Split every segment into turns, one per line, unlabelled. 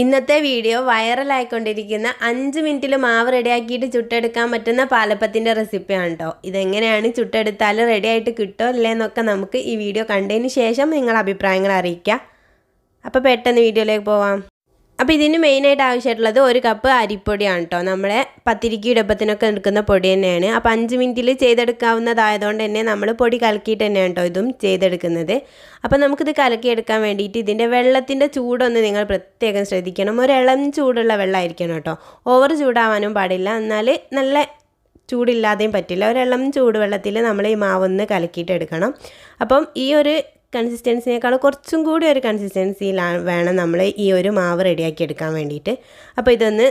ഇന്നത്തെ വീഡിയോ വൈറലായിക്കൊണ്ടിരിക്കുന്ന 5 മിനിറ്റിൽ മാവ് റെഡിയാക്കിയിട്ട് ചുട്ടെടുക്കാൻ പറ്റുന്ന പാലപ്പത്തിൻ്റെ റെസിപ്പിയാണ് കേട്ടോ. ഇതെങ്ങനെയാണ് ചുട്ടെടുത്താൽ റെഡി ആയിട്ട് കിട്ടോ ഇല്ലേന്നൊക്കെ നമുക്ക് ഈ വീഡിയോ കണ്ടതിന് ശേഷം നിങ്ങളുടെ അഭിപ്രായങ്ങൾ അറിയിക്കുക. അപ്പോൾ പെട്ടെന്ന് വീഡിയോയിലേക്ക് പോവാം. അപ്പോൾ ഇതിന് മെയിനായിട്ട് ആവശ്യമായിട്ടുള്ളത് 1 കപ്പ് അരിപ്പൊടിയാണ് കേട്ടോ. നമ്മളെ പത്തിരിക്ക് ഇടപ്പത്തിനൊക്കെ എടുക്കുന്ന പൊടി തന്നെയാണ്. അപ്പോൾ 5 മിനിറ്റിൽ ചെയ്തെടുക്കാവുന്നതായതുകൊണ്ട് തന്നെ നമ്മൾ പൊടി കലക്കിയിട്ട് തന്നെയാണ് കേട്ടോ ഇതും ചെയ്തെടുക്കുന്നത്. അപ്പോൾ നമുക്കിത് കലക്കിയെടുക്കാൻ വേണ്ടിയിട്ട് ഇതിൻ്റെ വെള്ളത്തിൻ്റെ ചൂടൊന്ന് നിങ്ങൾ പ്രത്യേകം ശ്രദ്ധിക്കണം. ഒരു ഇളം ചൂടുള്ള വെള്ളമായിരിക്കണം കേട്ടോ. ഓവർ ചൂടാവാനും പാടില്ല, എന്നാൽ നല്ല ചൂടില്ലാതെയും പറ്റില്ല. ഒരു ഇളം ചൂടുവെള്ളത്തിൽ നമ്മൾ ഈ മാവൊന്ന് കലക്കിയിട്ട് എടുക്കണം. അപ്പം ഈ ഒരു കൺസിസ്റ്റൻസിനേക്കാൾ കുറച്ചും കൂടി ഒരു കൺസിസ്റ്റൻസിയിലാണ് വേണം നമ്മൾ ഈ ഒരു മാവ് റെഡിയാക്കി എടുക്കാൻ വേണ്ടിയിട്ട്. അപ്പോൾ ഇതൊന്ന്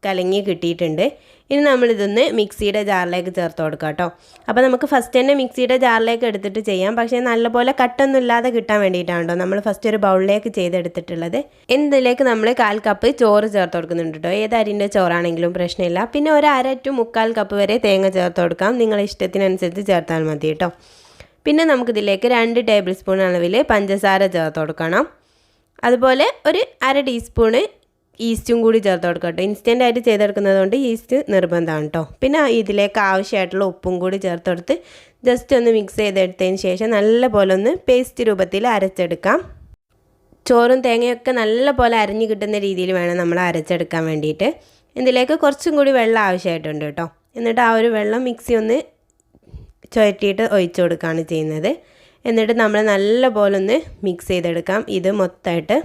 കലങ്ങി കിട്ടിയിട്ടുണ്ട്. ഇനി നമ്മളിതൊന്ന് മിക്സിയുടെ ജാറിലേക്ക് ചേർത്ത് കൊടുക്കാം കേട്ടോ. അപ്പോൾ നമുക്ക് ഫസ്റ്റ് തന്നെ മിക്സിയുടെ ജാറിലേക്ക് എടുത്തിട്ട് ചെയ്യാം. പക്ഷേ നല്ലപോലെ കട്ടൊന്നും ഇല്ലാതെ കിട്ടാൻ വേണ്ടിയിട്ടാണ് കേട്ടോ നമ്മൾ ഫസ്റ്റ് ഒരു ബൗളിലേക്ക് ചെയ്തെടുത്തിട്ടുള്ളത്. ഇതിലേക്ക് നമ്മൾ 1/4 കപ്പ് ചോറ് ചേർത്ത് കൊടുക്കുന്നുണ്ട് കേട്ടോ. ഏത് അരിൻ്റെ ചോറാണെങ്കിലും പ്രശ്നമില്ല. പിന്നെ ഒരു 1/2 to 1/4 കപ്പ് വരെ തേങ്ങ ചേർത്ത് കൊടുക്കാം. നിങ്ങളുടെ ഇഷ്ടത്തിനനുസരിച്ച് ചേർത്താൽ മതി കേട്ടോ. പിന്നെ നമുക്കിതിലേക്ക് 2 ടേബിൾ സ്പൂൺ അളവിൽ പഞ്ചസാര ചേർത്ത് കൊടുക്കണം. അതുപോലെ ഒരു 1/2 ടീസ്പൂണ് ഈസ്റ്റും കൂടി ചേർത്ത് കൊടുക്കാം കേട്ടോ. ഇൻസ്റ്റൻ്റ് ആയിട്ട് ചെയ്തെടുക്കുന്നത് കൊണ്ട് ഈസ്റ്റ് നിർബന്ധമാണ് കേട്ടോ. പിന്നെ ഇതിലേക്ക് ആവശ്യമായിട്ടുള്ള ഉപ്പും കൂടി ചേർത്ത് കൊടുത്ത് ജസ്റ്റ് ഒന്ന് മിക്സ് ചെയ്തെടുത്തതിന് ശേഷം നല്ലപോലെ ഒന്ന് പേസ്റ്റ് രൂപത്തിൽ അരച്ചെടുക്കാം. ചോറും തേങ്ങയൊക്കെ നല്ലപോലെ അരഞ്ഞ് കിട്ടുന്ന രീതിയിൽ വേണം നമ്മൾ അരച്ചെടുക്കാൻ വേണ്ടിയിട്ട്. ഇതിലേക്ക് കുറച്ചും കൂടി വെള്ളം ആവശ്യമായിട്ടുണ്ട് കേട്ടോ. എന്നിട്ട് ആ ഒരു വെള്ളം മിക്സി ഒന്ന് ചുഴറ്റിയിട്ട് ഒഴിച്ചു കൊടുക്കുകയാണ് ചെയ്യുന്നത്. എന്നിട്ട് നമ്മൾ നല്ലപോലെ ഒന്ന് മിക്സ് ചെയ്തെടുക്കാം ഇത് മൊത്തമായിട്ട്.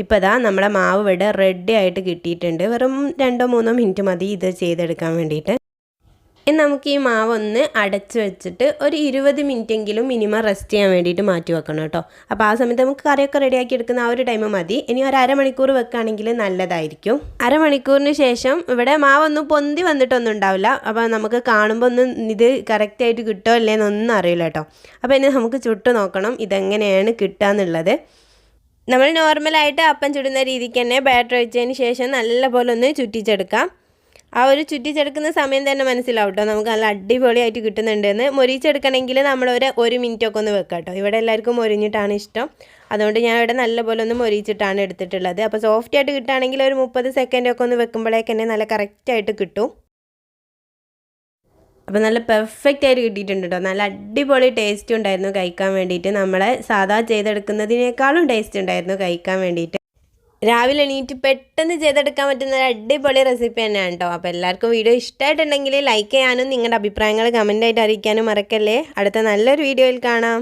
ഇപ്പോൾ ഇതാ നമ്മുടെ മാവ് ഇവിടെ റെഡി ആയിട്ട് കിട്ടിയിട്ടുണ്ട്. വെറും 2-3 മിനിറ്റ് മതി ഇത് ചെയ്തെടുക്കാൻ വേണ്ടിയിട്ട്. ഇനി നമുക്ക് ഈ മാവ് ഒന്ന് അടച്ച് വെച്ചിട്ട് ഒരു 20 മിനിറ്റെങ്കിലും മിനിമം റെസ്റ്റ് ചെയ്യാൻ വേണ്ടിയിട്ട് മാറ്റി വെക്കണം കേട്ടോ. അപ്പോൾ ആ സമയത്ത് നമുക്ക് കറിയൊക്കെ റെഡിയാക്കി എടുക്കുന്ന ആ ഒരു ടൈം മതി. ഇനി ഒരു 1/2 മണിക്കൂർ വെക്കുകയാണെങ്കിൽ നല്ലതായിരിക്കും. 1/2 മണിക്കൂറിന് ശേഷം ഇവിടെ മാവൊന്നും പൊന്തി വന്നിട്ടൊന്നും ഉണ്ടാവില്ല. അപ്പോൾ നമുക്ക് കാണുമ്പോൾ ഒന്നും ഇത് കറക്റ്റായിട്ട് കിട്ടുമോ ഇല്ലേന്നൊന്നും അറിയില്ല കേട്ടോ. അപ്പോൾ ഇനി നമുക്ക് ചുട്ട് നോക്കണം ഇതെങ്ങനെയാണ് കിട്ടുക എന്നുള്ളത്. നമ്മൾ നോർമലായിട്ട് അപ്പം ചുടുന്ന രീതിക്ക് തന്നെ ബാറ്റർ ഒഴിച്ചതിന് ശേഷം നല്ലപോലെ ഒന്ന് ചുറ്റിച്ചെടുക്കാം. ആ ഒരു ചുറ്റിച്ചെടുക്കുന്ന സമയം തന്നെ മനസ്സിലാവും കേട്ടോ നമുക്ക് നല്ല അടിപൊളിയായിട്ട് കിട്ടുന്നുണ്ടെന്ന്. മൊരിച്ചെടുക്കണമെങ്കിൽ നമ്മൾ 1 മിനിറ്റൊക്കെ ഒന്ന് വെക്കാം കേട്ടോ. ഇവിടെ എല്ലാവർക്കും മൊരിഞ്ഞിട്ടാണ് ഇഷ്ടം. അതുകൊണ്ട് ഞാൻ ഇവിടെ നല്ലപോലെ ഒന്ന് മൊരിച്ചിട്ടാണ് എടുത്തിട്ടുള്ളത്. അപ്പോൾ സോഫ്റ്റ് ആയിട്ട് കിട്ടുകയാണെങ്കിൽ ഒരു 30 സെക്കൻഡൊക്കെ ഒന്ന് വെക്കുമ്പോഴേക്ക് തന്നെ നല്ല കറക്റ്റായിട്ട് കിട്ടും. അപ്പോൾ നല്ല പെർഫെക്റ്റ് ആയിട്ട് കിട്ടിയിട്ടുണ്ട് കേട്ടോ. നല്ല അടിപൊളി ടേസ്റ്റ് ഉണ്ടായിരുന്നു കഴിക്കാൻ വേണ്ടിയിട്ട്. നമ്മളെ സാധാ ചെയ്തെടുക്കുന്നതിനേക്കാളും ടേസ്റ്റ് ഉണ്ടായിരുന്നു കഴിക്കാൻ വേണ്ടിയിട്ട്. രാവിലെ എണീറ്റ് പെട്ടെന്ന് ചെയ്തെടുക്കാൻ പറ്റുന്ന ഒരു അടിപൊളി റെസിപ്പി തന്നെയാണ് കേട്ടോ. അപ്പോൾ എല്ലാവർക്കും വീഡിയോ ഇഷ്ടമായിട്ടുണ്ടെങ്കിൽ ലൈക്ക് ചെയ്യാനും നിങ്ങളുടെ അഭിപ്രായങ്ങൾ കമൻ്റായിട്ട് അറിയിക്കാനും മറക്കല്ലേ. അടുത്ത നല്ലൊരു വീഡിയോയിൽ കാണാം.